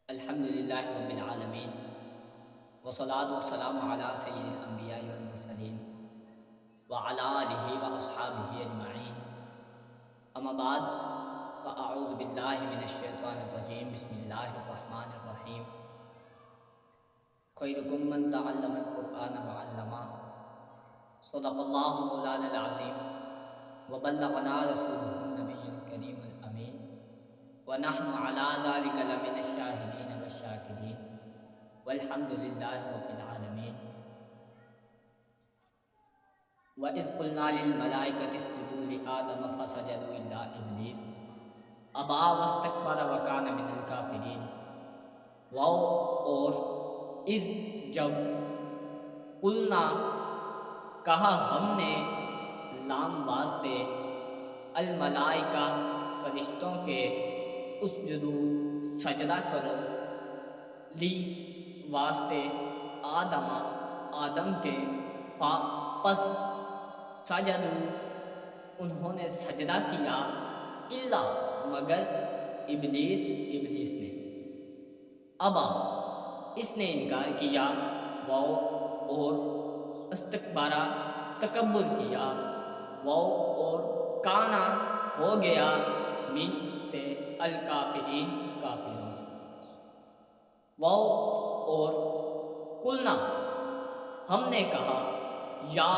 الحمد للہ رب العالمین والصلاة والسلام علی سید الانبیاء والمرسلین وعلی آلہ واصحابہ اجمعین اما بعد فاعوذ باللہ من الشیطان الرجیم بسم اللہ الرحمن الرحیم خیرکم من تعلم القرآن وعلمہ صدق اللہ مولانا العظیم وبلغنا رسولہ النبی الکریم الامین ونحن على ذلك لمن الشاهدين والشاكرين والحمد لله رب العالمين وإذ قلنا للملائكة اسجدوا لآدم فسجدوا إلا إبليس أبى واستكبر وكان من الكافرين اور اذ جب قلنا کہا ہم نے لام واسطے الملائکہ فرشتوں کے اسجدو سجدہ کرو لی واسطے آدم کے پس سجدو انہوں نے سجدہ کیا الا مگر ابلیس نے ابا اس نے انکار کیا اور استکبارہ تکبر کیا اور کانا ہو گیا من سے الکافرین کافروں سے اور قلنا ہم نے کہا یا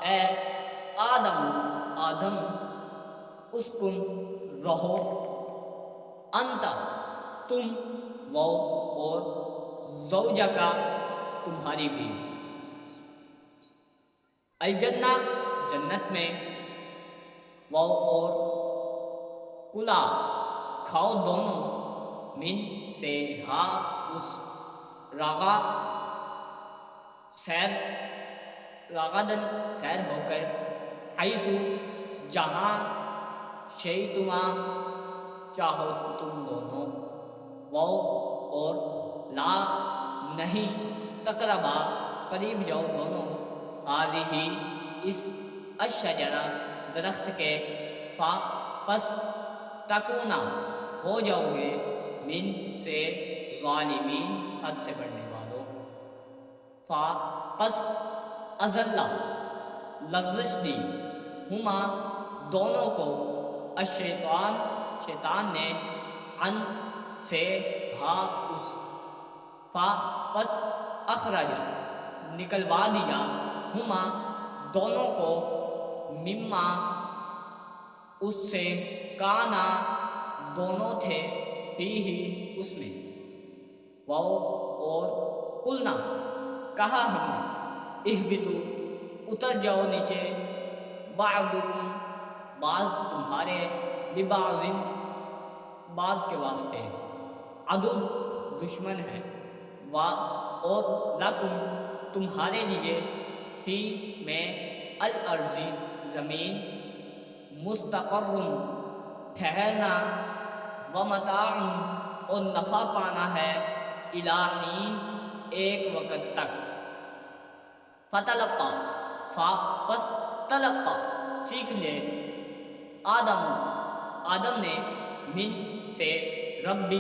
اے آدم اسکن رہو انتا تم اور زوجہ کا تمہاری بیوی الجنہ جنت میں اور کلا کھاؤ دونوں من سے اس راغدن سیر ہو کر حیثو جہاں شئتما چاہو تم دونوں اور لا نہیں تقربا قریب جاؤ دونوں ہی اس الشجرہ درخت کے پس تکونا ہو جاؤ گے من سے ظالمین حد سے بڑھنے والوں پس ازلہ لغزش دی ہما دونوں کو شیطان نے ان سے اس پس اخرج نکلوا دیا ہما دونوں کو مما اس سے کانا دونوں تھے فیہ اس میں اور قلنا کہا ہم نے اہبتو اتر جاؤ نیچے بعضکم بعض تمہارے لبعض بعض کے واسطے عدو دشمن ہے اور لکم تمہارے لیے فی میں الارض زمین مستقر ٹھہرنا ومتاع اور نفع پانا ہے الہین ایک وقت تک پس تلقا سیکھ لے آدم نے من سے رب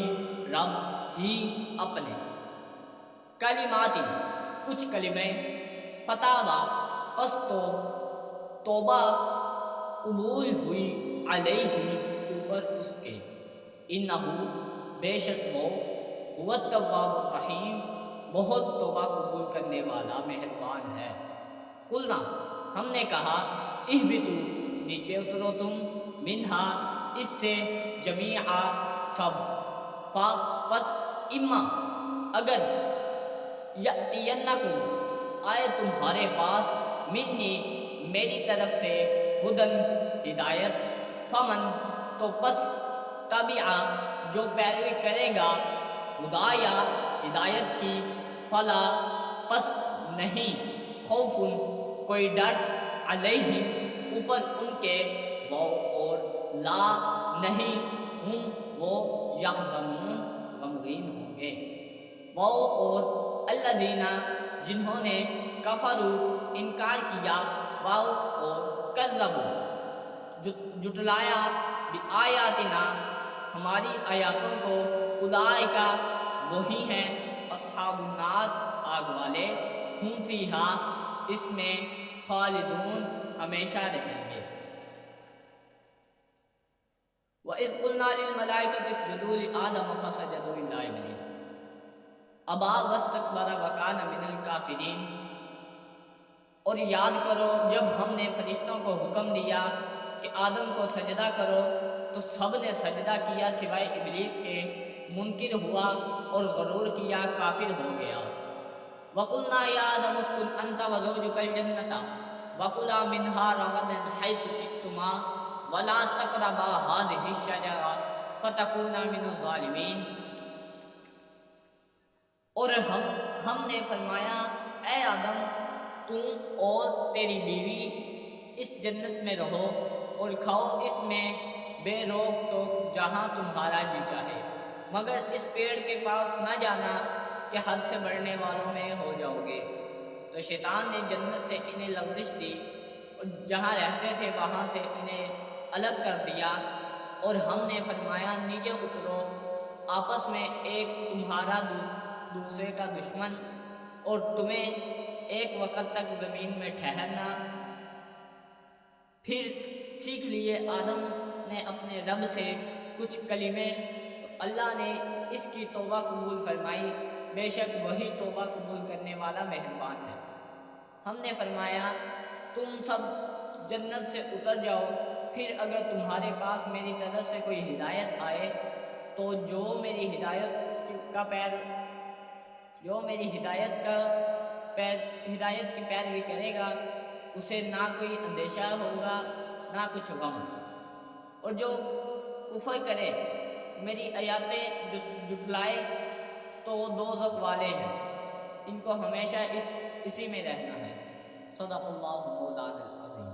ہی اپنے کلمات کچھ کلمے فتاوا پس توبہ قبول ہوئی علیہ اوپر اس کے انہو بے شک وہ هو التواب الرحیم بہت توبہ قبول کرنے والا مہربان ہے قلنا ہم نے کہا اہبتو نیچے اترو تم منہا اس سے جمیعا سب پس اما اگر یأتینکم آئے تمہارے پاس منی میری طرف سے ہدن ہدایت فمن تو پس تبعا جو پیروی کرے گا ہدایہ ہدایت کی فلا پس نہیں خوف کوئی ڈر علیہ اوپر ان کے اور لا نہیں ہم وہ یحزنون غمگین ہوں گے اور الذین جنہوں نے کفروا انکار کیا اور کذبوا جٹلایا بآیاتنا ہماری آیاتوں کو اولئک وہی ہیں اصحاب النار، آگ والے، ہم فیہا، اس میں خالدون، ہمیشہ رہیں گے۔ وَإِذْ قُلْنَا لِلْمَلَائِكَةِ اسْجُدُوا لِآدَمَ فَسَجَدُوا إِلَّا إِبْلِيسَ أَبَىٰ وَاسْتَكْبَرَ وَكَانَ مِنَ الْكَافِرِينَ۔ اور یاد کرو جب ہم نے فرشتوں کو حکم دیا کہ آدم کو سجدہ کرو تو سب نے سجدہ کیا سوائے ابلیس کے، منکر ہوا اور غرور کیا، کافر ہو گیا۔ وَقُلْنَا يَا آدَمُ اسْكُنْ أَنْتَ وَزَوْجُكَ الْجَنَّةَ وَكُلَا مِنْهَا رَغَدًا حَيْثُ شِئْتُمَا وَلَا تَقْرَبَا هَٰذِهِ الشَّجَرَةَ فَتَكُونَا مِنَ الظَّالِمِينَ۔ اور ہم نے فرمایا اے آدم، تم اور تیری بیوی اس جنت میں رہو اور کھاؤ اس میں بے روک ٹوک جہاں تمہارا جی چاہے، مگر اس پیڑ کے پاس نہ جانا کہ حد سے بڑھنے والوں میں ہو جاؤ گے۔ تو شیطان نے جنت سے انہیں لغزش دی اور جہاں رہتے تھے وہاں سے انہیں الگ کر دیا، اور ہم نے فرمایا نیچے اترو، آپس میں ایک تمہارا دوسرے کا دشمن، اور تمہیں ایک وقت تک زمین میں ٹھہرنا۔ پھر سیکھ لیے آدم نے اپنے رب سے کچھ کلمے، تو اللہ نے اس کی توبہ قبول فرمائی، بے شک وہی توبہ قبول کرنے والا مہربان ہے۔ ہم نے فرمایا تم سب جنت سے اتر جاؤ، پھر اگر تمہارے پاس میری طرف سے کوئی ہدایت آئے تو جو میری ہدایت کی پیروی کرے گا اسے نہ کوئی اندیشہ ہوگا نہ کچھ غم، اور جو کفر کرے میری آیاتیں جھٹلائے تو وہ دوزخ والے ہیں، ان کو ہمیشہ اسی میں رہنا ہے۔ صدق اللہ مولانا العظیم۔